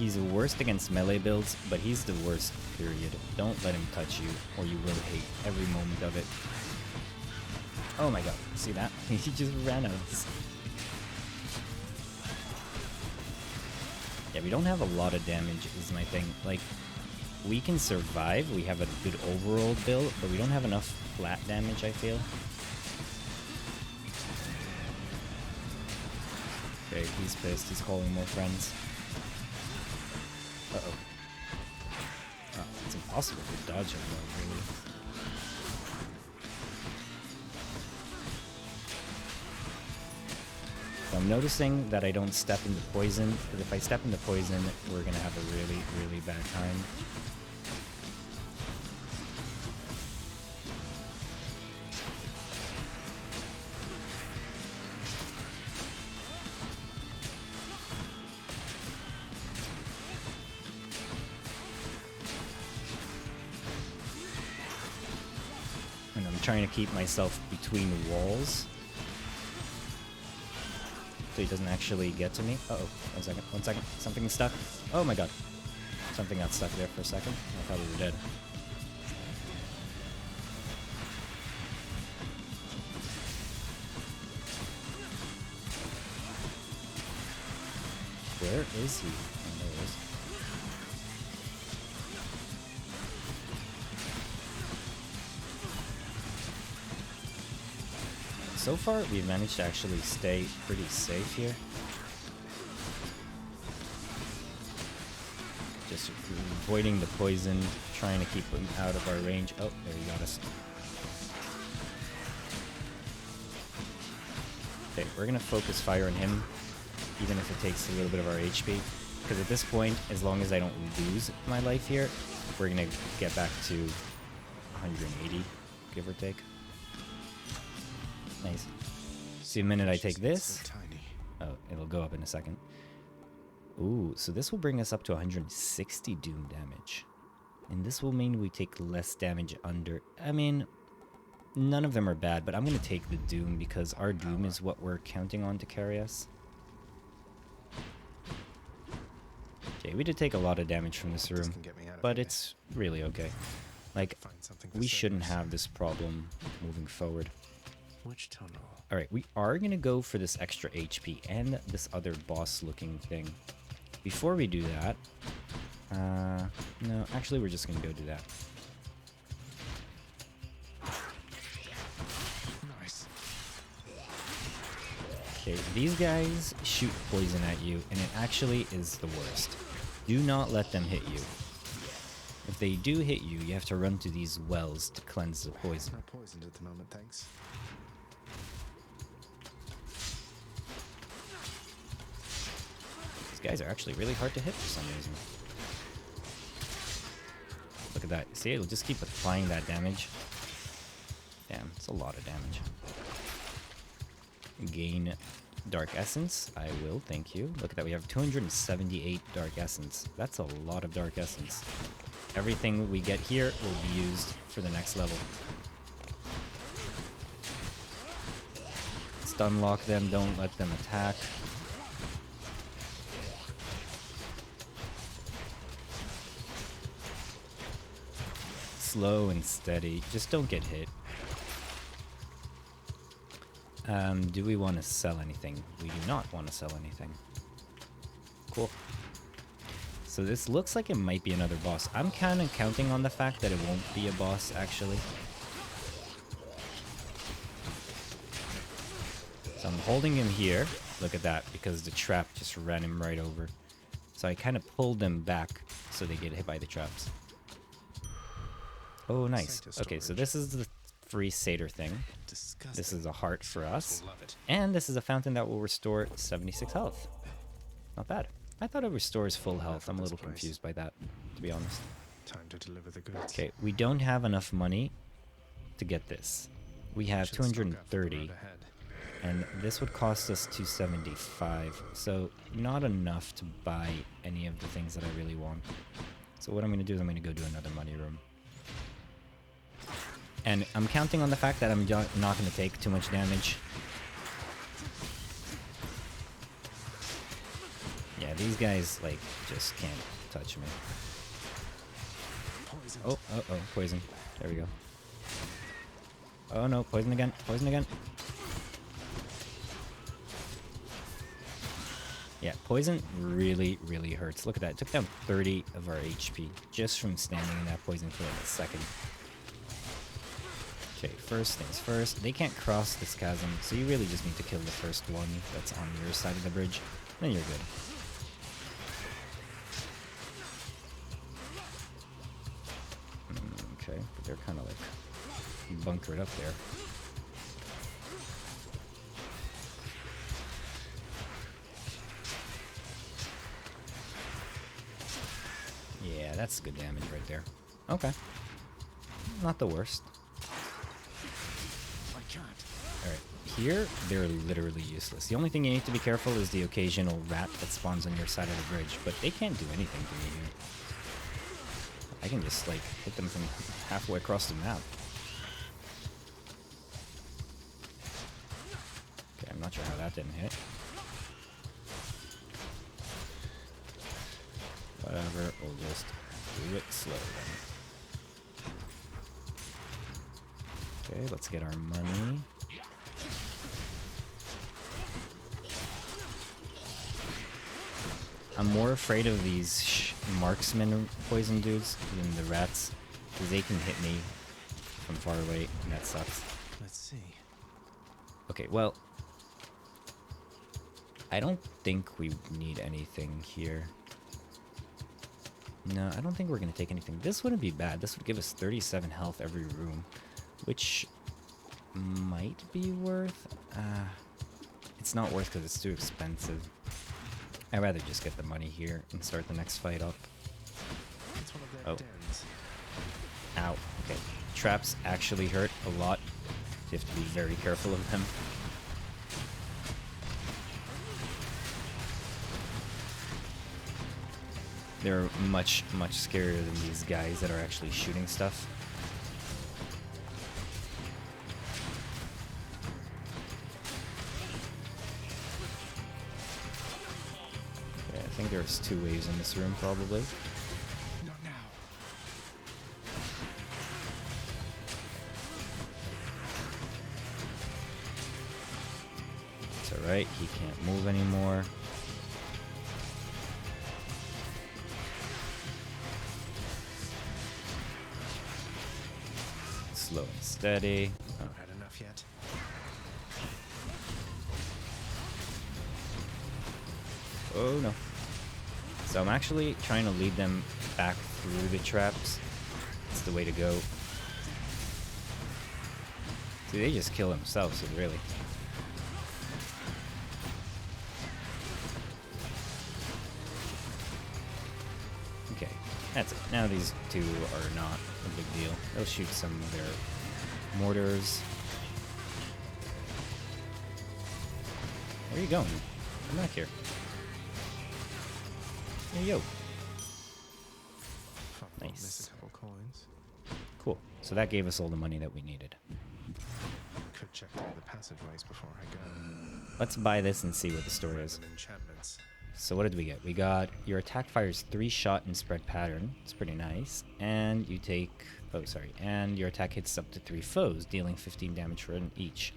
He's worst against melee builds, but he's the worst, period. Don't let him touch you, or you will hate every moment of it. Oh my god, see that? He just ran out. Yeah, we don't have a lot of damage is my thing. Like, we can survive, we have a good overall build, but we don't have enough flat damage, I feel. Okay, he's pissed, he's calling more friends. Uh-oh. Oh, it's impossible to dodge him, though, really. So I'm noticing that I don't step into poison, because if I step into poison, we're gonna have a really, really bad time. And I'm trying to keep myself between walls, so he doesn't actually get to me. Uh-oh, 1 second, 1 second. Something's stuck. Oh my god. Something got stuck there for a second. I thought we were dead. Where is he? Oh, there he is. So far, we've managed to actually stay pretty safe here. Just avoiding the poison, trying to keep him out of our range. Oh, there he got us. Okay, we're gonna focus fire on him, even if it takes a little bit of our HP. Because at this point, as long as I don't lose my life here, we're gonna get back to 180, give or take. Nice. See, the minute I take this... Oh, it'll go up in a second. Ooh, so this will bring us up to 160 doom damage. And this will mean we take less damage under... I mean, none of them are bad, but I'm going to take the doom because our doom is what we're counting on to carry us. Okay, we did take a lot of damage from this room, but it's really okay. Like, we shouldn't have this problem moving forward. Which tunnel? Alright, we are going to go for this extra HP and this other boss-looking thing. Before we do that... no, actually, we're just going to go do that. Nice. Okay, these guys shoot poison at you, and it actually is the worst. Do not let them hit you. If they do hit you, you have to run to these wells to cleanse the poison. Not poisoned at the moment, thanks. These guys are actually really hard to hit for some reason. Look at that. See, it'll just keep applying that damage. Damn, it's a lot of damage. Gain Dark Essence. I will, thank you. Look at that, we have 278 Dark Essence. That's a lot of Dark Essence. Everything we get here will be used for the next level. Stun lock them, don't let them attack. Slow and steady, just don't get hit. Do we want to sell anything? We do not want to sell anything. Cool. So this looks like it might be another boss. I'm kind of counting on the fact that it won't be a boss, actually. So I'm holding him here. Look at that, because the trap just ran him right over. So I kind of pulled them back so they get hit by the traps. Oh, nice. Okay, so this is the free satyr thing. This is a heart for us. And this is a fountain that will restore 76 health. Not bad. I thought it restores full health. I'm a little confused by that, to be honest. Time to deliver the goods. Okay, we don't have enough money to get this. We have 230, and this would cost us 275, so not enough to buy any of the things that I really want. So what I'm going to do is I'm going to go do another money room. And I'm counting on the fact that I'm not going to take too much damage. Yeah, these guys, like, just can't touch me. Oh, poison. There we go. Oh no, poison again, poison again. Yeah, poison really, really hurts. Look at that, it took down 30 of our HP just from standing in that poison for like a second. Okay, first things first, they can't cross this chasm, so you really just need to kill the first one that's on your side of the bridge, then you're good. Okay, but they're kind of like bunkered up there. Yeah, that's good damage right there. Okay. Not the worst. Alright, here, they're literally useless. The only thing you need to be careful is the occasional rat that spawns on your side of the bridge, but they can't do anything to me here. I can just, like, hit them from halfway across the map. Okay, I'm not sure how that didn't hit. Whatever, we'll just do it slow then. Okay, let's get our money. I'm more afraid of these marksman poison dudes than the rats, because they can hit me from far away, and that sucks. Let's see. Okay, well, I don't think we need anything here. No, I don't think we're going to take anything. This wouldn't be bad. This would give us 37 health every room, which might be worth. It's not worth because it's too expensive. I'd rather just get the money here and start the next fight up. It's one of their dens. Ow. Okay. Traps actually hurt a lot. You have to be very careful of them. They're much, much scarier than these guys that are actually shooting stuff. Okay, I think there's 2 waves in this room, probably. Not now. It's alright, he can't move anymore. Slow and steady. Oh. Not had enough yet. Oh no. So I'm actually trying to lead them back through the traps. It's the way to go. See, they just kill themselves, really. Okay, that's it. Now these two are not a big deal. They'll shoot some of their mortars. Where are you going? Come back here. Hey, yo. Nice. A couple coins. Cool. So that gave us all the money that we needed. Could check through the passageways before I go. Let's buy this and see what the story is. Enchantments. So what did we get? We got your attack fires 3 shot and spread pattern. It's pretty nice. And you take... Oh, sorry. And your attack hits up to 3 foes, dealing 15 damage for each.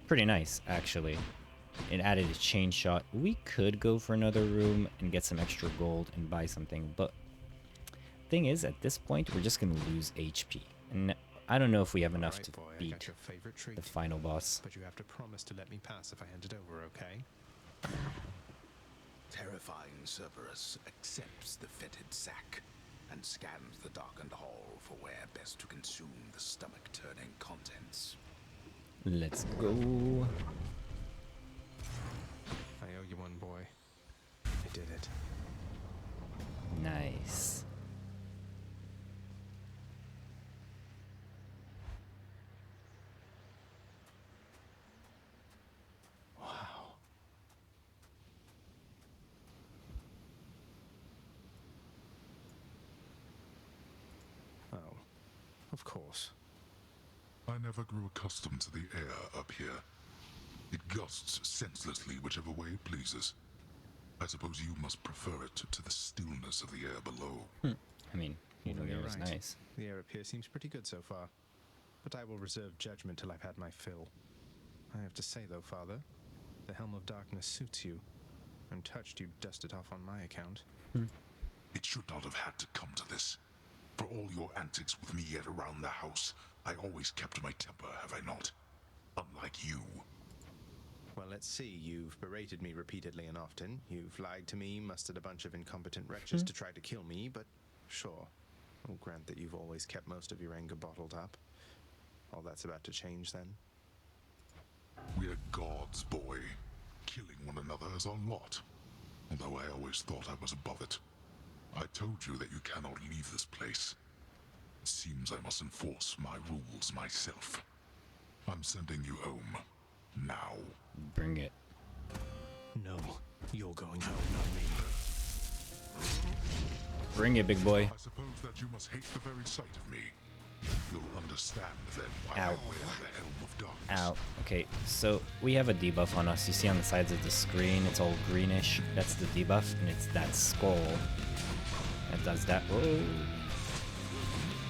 Pretty nice, actually. It added a chain shot. We could go for another room and get some extra gold and buy something, but thing is, at this point, we're just going to lose HP. And I don't know if we have enough to beat the final boss. But you have to promise to let me pass if I hand it over, okay? Terrifying Cerberus accepts the fetid sack and scans the darkened hall for where best to consume the stomach-turning contents. Let's go. I owe you one, boy. I did it. Nice. Wow. Oh, of course. I never grew accustomed to the air up here. It gusts senselessly whichever way it pleases. I suppose you must prefer it to the stillness of the air below. I mean, you know, Well, the air you're is right. nice. The air up here seems pretty good so far, but I will reserve judgment till I've had my fill. I have to say, though, Father, the Helm of Darkness suits you. I'm touched you dust it off on my account. It should not have had to come to this. For all your antics with me yet around the house, I always kept my temper, have I not? Unlike you. Well, let's see. You've berated me repeatedly and often. You've lied to me, mustered a bunch of incompetent wretches to try to kill me, but sure. I'll grant that you've always kept most of your anger bottled up. All that's about to change, then? We're gods, boy. Killing one another is our lot. Although I always thought I was above it. I told you that you cannot leave this place. It seems I must enforce my rules myself. I'm sending you home. Now. Bring it. No, you're going home, not me. Bring it, big boy. I suppose that you must hate the very sight of me. You'll understand then why I Ow. wear the Helm of Darkness. Ow. Okay, so we have a debuff on us. You see on the sides of the screen, it's all greenish. That's the debuff, and it's that skull that does that. Whoa.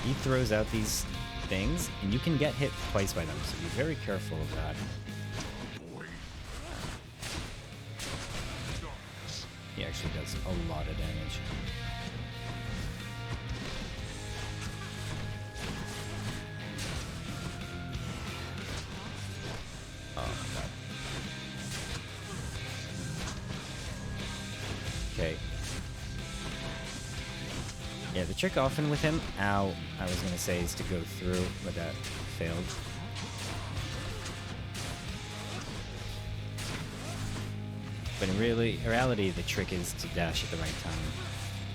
He throws out these things, and you can get hit twice by them, so be very careful of that. Boy. Darkness. He actually does a lot of damage. Oh my god. Okay. Yeah, the trick often with him, ow, I was gonna say, is to go through, but that failed. But in reality, the trick is to dash at the right time.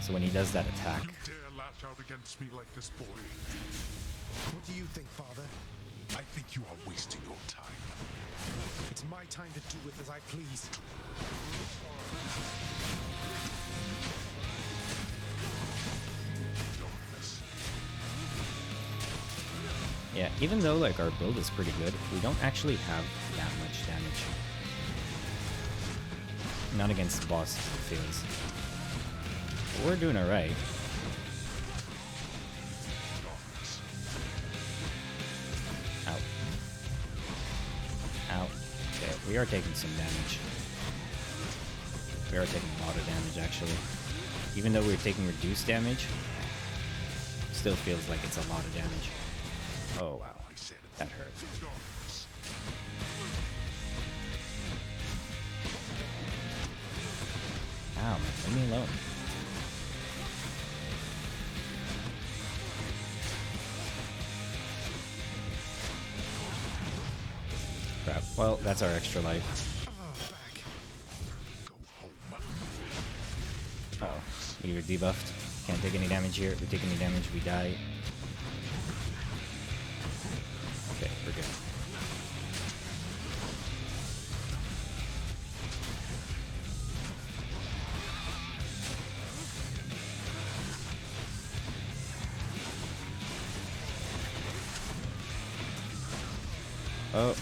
So when he does that attack, You dare lash out against me like this, boy? What do you think, Father? I think you are wasting your time. It's my time to do with as I please. Darkness. yeah, even though like our build is pretty good, we don't actually have that much damage. Not against the boss, it feels. But we're doing alright. Darkness. Ow. Ow. Okay, we are taking some damage. We are taking a lot of damage, actually. Even though we're taking reduced damage, still feels like it's a lot of damage. Oh, wow. I said it. That hurt. Darkness. Ow, man, leave me alone. Crap. Well, that's our extra life. Go home. Uh-oh. We were debuffed. Can't take any damage here. If we take any damage, we die. Okay, we're good. Oh,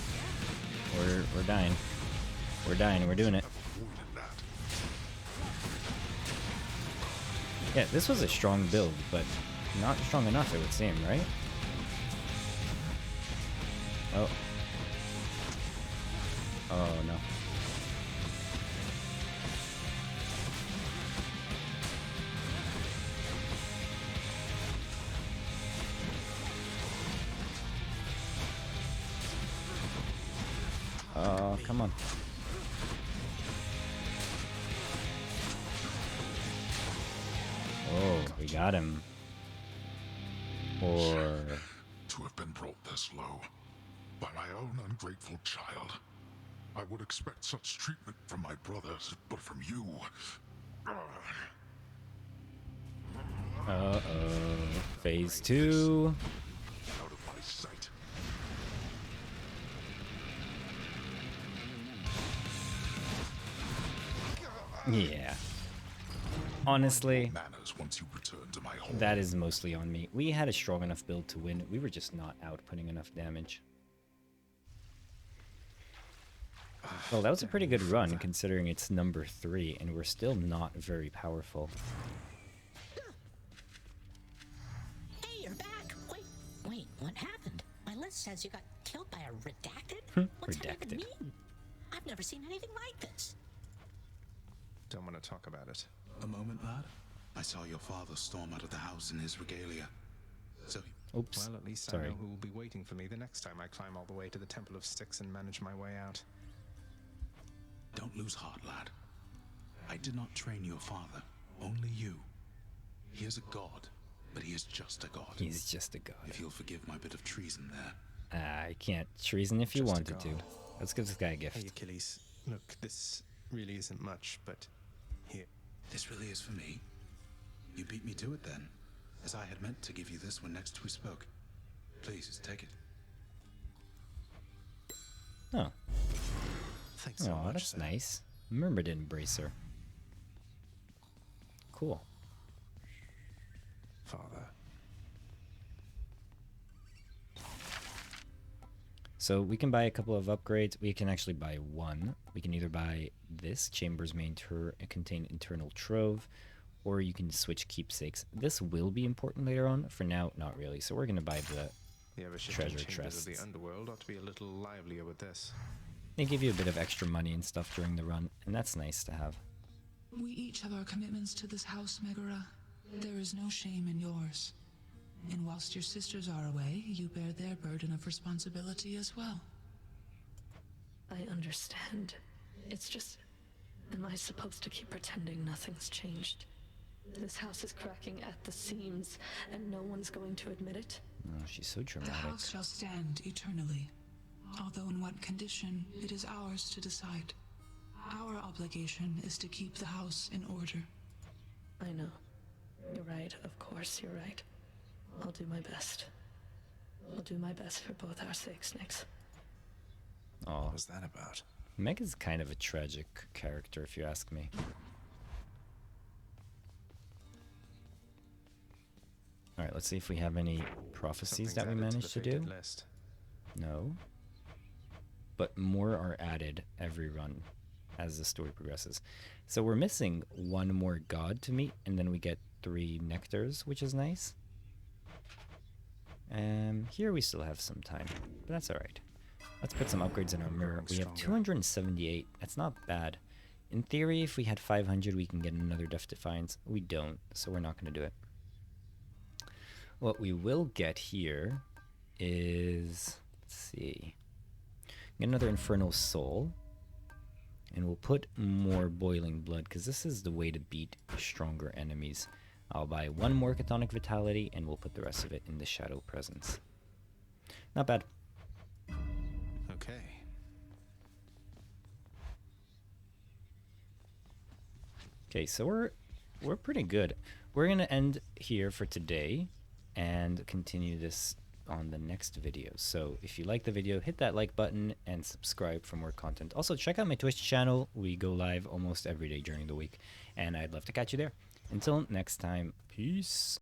we're dying. We're dying. We're doing it. Avoided that. Yeah, this was a strong build, but not strong enough, it would seem, right? Oh. Oh no. Oh, come on. Oh, we got him. Or... To have been brought this low by my own ungrateful child. I would expect such treatment from my brothers, but from you. Uh-oh. Phase 2. Out of my sight. Yeah. Honestly, Manners once you return to my home. that is mostly on me. We had a strong enough build to win. We were just not outputting enough damage. Well, that was a pretty good run considering it's number 3 and we're still not very powerful. Hey, you're back. Wait, what happened? My list says you got killed by a redacted? What's that even Redacted. mean? I've never seen anything like this. Don't want to talk about it. A moment, lad. I saw your father storm out of the house in his regalia. So, Oops. Well, at least Sorry. I know who will be waiting for me the next time I climb all the way to the Temple of Styx and manage my way out. don't lose heart, lad. I did not train your father, only you. He is a god, but he is just a god. He's just a god. If you'll forgive my bit of treason there. I can't treason if you Just a wanted to. god. Let's give this guy a gift. Hey, Achilles. Look, this really isn't much, but here. This really is for me? You beat me to it then, as I had meant to give you this when next we spoke. Please, take it. Oh. Thanks so Oh, much, that's sir. nice. Remember to embrace her. Cool. Father. So we can buy a couple of upgrades. We can actually buy one. We can either buy this, Chambers may contain internal trove, or you can switch keepsakes. This will be important later on. For now, not really. So we're going to buy The ever-shifting treasure chambers of chests. the underworld ought to be a little livelier with this. They give you a bit of extra money and stuff during the run, and that's nice to have. We each have our commitments to this house, Megara. There is no shame in yours. And whilst your sisters are away, you bear their burden of responsibility as well. I understand. It's just... Am I supposed to keep pretending nothing's changed? This house is cracking at the seams, and no one's going to admit it? Oh, she's so The dramatic. house shall stand eternally. Although in what condition, it is ours to decide. Our obligation is to keep the house in order. I know. You're right, of course you're right. I'll do my best. I'll do my best for both our sakes, Nix. Oh, What was that about? Meg is kind of a tragic character, if you ask me. Alright, let's see if we have any prophecies that we Something's added managed to the do. fated list. No. But more are added every run as the story progresses. So we're missing one more god to meet, and then we get 3 nectars, which is nice. Here we still have some time, but that's alright. Let's put some upgrades in our mirror. We have 278. That's not bad. In theory, if we had 500, we can get another Death Defiance. We don't, so we're not going to do it. What we will get here is... Let's see. Get another Infernal Soul. And we'll put more Boiling Blood, because this is the way to beat stronger enemies. I'll buy 1 more Chthonic Vitality, and we'll put the rest of it in the Shadow Presence. Not bad. Okay. Okay, so we're pretty good. We're gonna end here for today and continue this on the next video. So if you like the video, hit that like button and subscribe for more content. Also, check out my Twitch channel. We go live almost every day during the week, and I'd love to catch you there. Until next time, peace.